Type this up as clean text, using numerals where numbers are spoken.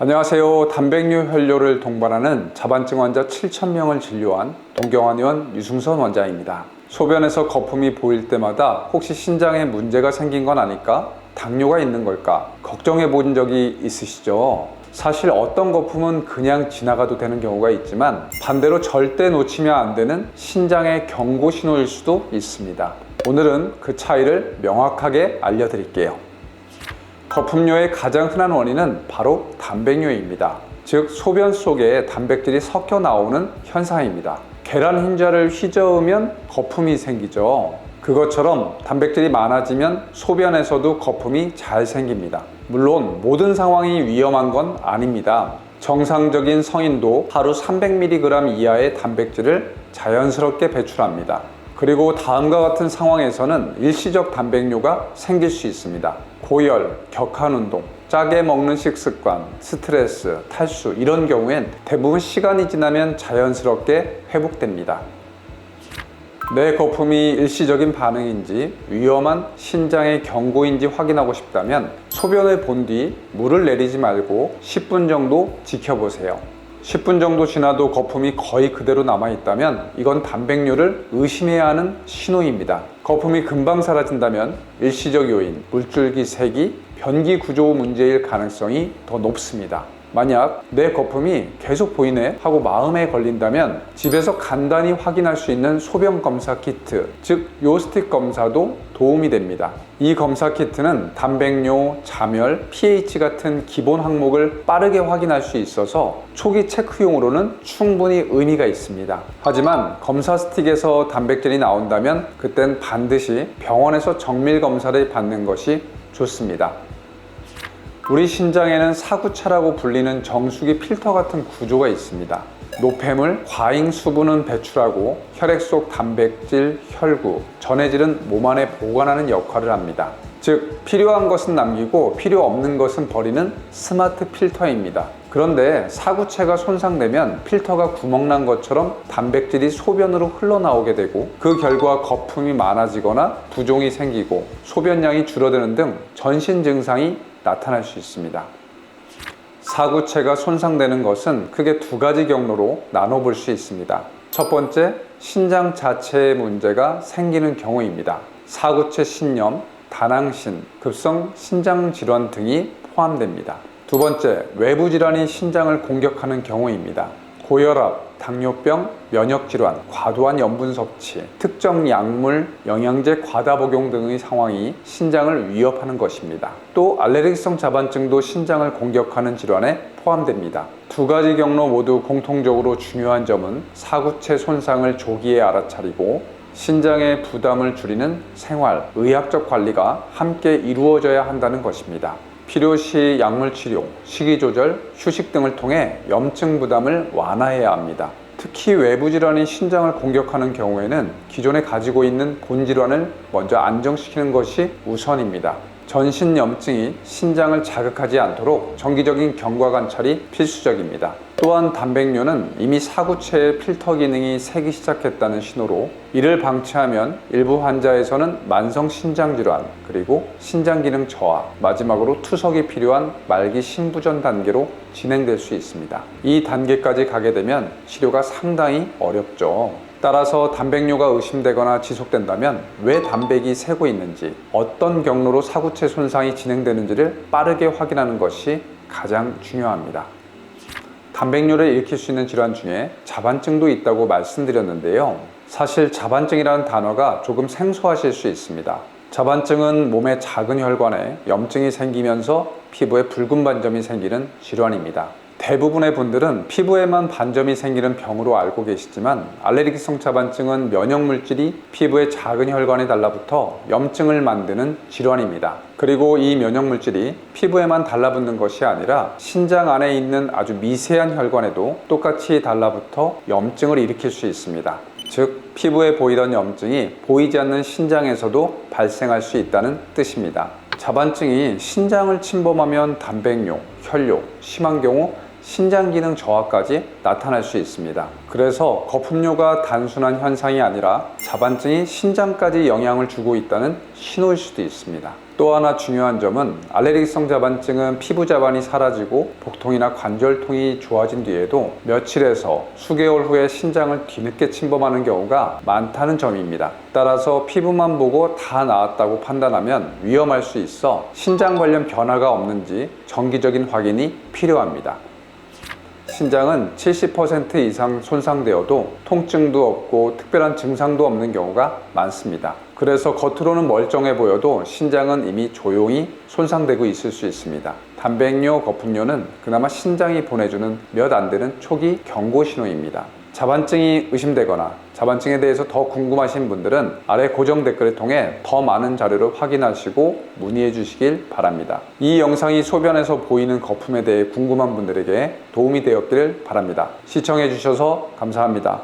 안녕하세요. 단백뇨 혈뇨를 동반하는 자반증 환자 7,000명을 진료한 동경한의원 유승선 원장입니다. 소변에서 거품이 보일 때마다 혹시 신장에 문제가 생긴 건 아닐까? 당뇨가 있는 걸까? 걱정해 본 적이 있으시죠? 사실 어떤 거품은 그냥 지나가도 되는 경우가 있지만 반대로 절대 놓치면 안 되는 신장의 경고 신호일 수도 있습니다. 오늘은 그 차이를 명확하게 알려드릴게요. 거품뇨의 가장 흔한 원인은 바로 단백뇨입니다. 즉 소변 속에 단백질이 섞여 나오는 현상입니다. 계란 흰자를 휘저으면 거품이 생기죠. 그것처럼 단백질이 많아지면 소변에서도 거품이 잘 생깁니다. 물론 모든 상황이 위험한 건 아닙니다. 정상적인 성인도 하루 300mg 이하의 단백질을 자연스럽게 배출합니다. 그리고 다음과 같은 상황에서는 일시적 단백뇨가 생길 수 있습니다. 고열, 격한 운동, 짜게 먹는 식습관, 스트레스, 탈수 이런 경우엔 대부분 시간이 지나면 자연스럽게 회복됩니다. 내 거품이 일시적인 반응인지 위험한 신장의 경고인지 확인하고 싶다면 소변을 본 뒤 물을 내리지 말고 10분 정도 지켜보세요. 10분 정도 지나도 거품이 거의 그대로 남아있다면 이건 단백뇨를 의심해야 하는 신호입니다. 거품이 금방 사라진다면 일시적 요인, 물줄기 색이, 변기 구조 문제일 가능성이 더 높습니다. 만약 내 거품이 계속 보이네 하고 마음에 걸린다면 집에서 간단히 확인할 수 있는 소변 검사 키트, 즉 요스틱 검사도 도움이 됩니다. 이 검사 키트는 단백뇨, 잠열, pH 같은 기본 항목을 빠르게 확인할 수 있어서 초기 체크용으로는 충분히 의미가 있습니다. 하지만 검사 스틱에서 단백질이 나온다면 그땐 반드시 병원에서 정밀 검사를 받는 것이 좋습니다. 우리 신장에는 사구체라고 불리는 정수기 필터 같은 구조가 있습니다. 노폐물, 과잉 수분은 배출하고 혈액 속 단백질, 혈구, 전해질은 몸 안에 보관하는 역할을 합니다. 즉 필요한 것은 남기고 필요 없는 것은 버리는 스마트 필터입니다. 그런데 사구체가 손상되면 필터가 구멍난 것처럼 단백질이 소변으로 흘러나오게 되고 그 결과 거품이 많아지거나 부종이 생기고 소변량이 줄어드는 등 전신 증상이 나타날 수 있습니다. 사구체가 손상되는 것은 크게 두 가지 경로로 나눠볼 수 있습니다. 첫 번째, 신장 자체에 문제가 생기는 경우입니다. 사구체 신염, 다낭신, 급성 신장 질환 등이 포함됩니다. 두 번째, 외부 질환이 신장을 공격하는 경우입니다. 고혈압, 당뇨병, 면역질환, 과도한 염분 섭취, 특정 약물, 영양제 과다 복용 등의 상황이 신장을 위협하는 것입니다. 또 알레르기성 자반증도 신장을 공격하는 질환에 포함됩니다. 두 가지 경로 모두 공통적으로 중요한 점은 사구체 손상을 조기에 알아차리고 신장의 부담을 줄이는 생활, 의학적 관리가 함께 이루어져야 한다는 것입니다. 필요시 약물 치료, 식이 조절, 휴식 등을 통해 염증 부담을 완화해야 합니다. 특히 외부 질환이 신장을 공격하는 경우에는 기존에 가지고 있는 본 질환을 먼저 안정시키는 것이 우선입니다. 전신 염증이 신장을 자극하지 않도록 정기적인 경과 관찰이 필수적입니다. 또한 단백뇨는 이미 사구체의 필터 기능이 새기 시작했다는 신호로 이를 방치하면 일부 환자에서는 만성 신장질환, 그리고 신장기능 저하, 마지막으로 투석이 필요한 말기 신부전 단계로 진행될 수 있습니다. 이 단계까지 가게 되면 치료가 상당히 어렵죠. 따라서 단백뇨가 의심되거나 지속된다면 왜 단백이 새고 있는지, 어떤 경로로 사구체 손상이 진행되는지를 빠르게 확인하는 것이 가장 중요합니다. 단백뇨를 일으킬 수 있는 질환 중에 자반증도 있다고 말씀드렸는데요. 사실 자반증이라는 단어가 조금 생소하실 수 있습니다. 자반증은 몸의 작은 혈관에 염증이 생기면서 피부에 붉은 반점이 생기는 질환입니다. 대부분의 분들은 피부에만 반점이 생기는 병으로 알고 계시지만 알레르기성 자반증은 면역물질이 피부의 작은 혈관에 달라붙어 염증을 만드는 질환입니다. 그리고 이 면역물질이 피부에만 달라붙는 것이 아니라 신장 안에 있는 아주 미세한 혈관에도 똑같이 달라붙어 염증을 일으킬 수 있습니다. 즉 피부에 보이던 염증이 보이지 않는 신장에서도 발생할 수 있다는 뜻입니다. 자반증이 신장을 침범하면 단백뇨, 혈뇨, 심한 경우 신장기능 저하까지 나타날 수 있습니다. 그래서 거품뇨가 단순한 현상이 아니라 자반증이 신장까지 영향을 주고 있다는 신호일 수도 있습니다. 또 하나 중요한 점은 알레르기성 자반증은 피부 자반이 사라지고 복통이나 관절통이 좋아진 뒤에도 며칠에서 수개월 후에 신장을 뒤늦게 침범하는 경우가 많다는 점입니다. 따라서 피부만 보고 다 나았다고 판단하면 위험할 수 있어 신장 관련 변화가 없는지 정기적인 확인이 필요합니다. 신장은 70% 이상 손상되어도 통증도 없고 특별한 증상도 없는 경우가 많습니다. 그래서 겉으로는 멀쩡해 보여도 신장은 이미 조용히 손상되고 있을 수 있습니다. 단백뇨, 거품뇨는 그나마 신장이 보내주는 몇 안 되는 초기 경고 신호입니다. 자반증이 의심되거나 자반증에 대해서 더 궁금하신 분들은 아래 고정 댓글을 통해 더 많은 자료를 확인하시고 문의해 주시길 바랍니다. 이 영상이 소변에서 보이는 거품에 대해 궁금한 분들에게 도움이 되었기를 바랍니다. 시청해 주셔서 감사합니다.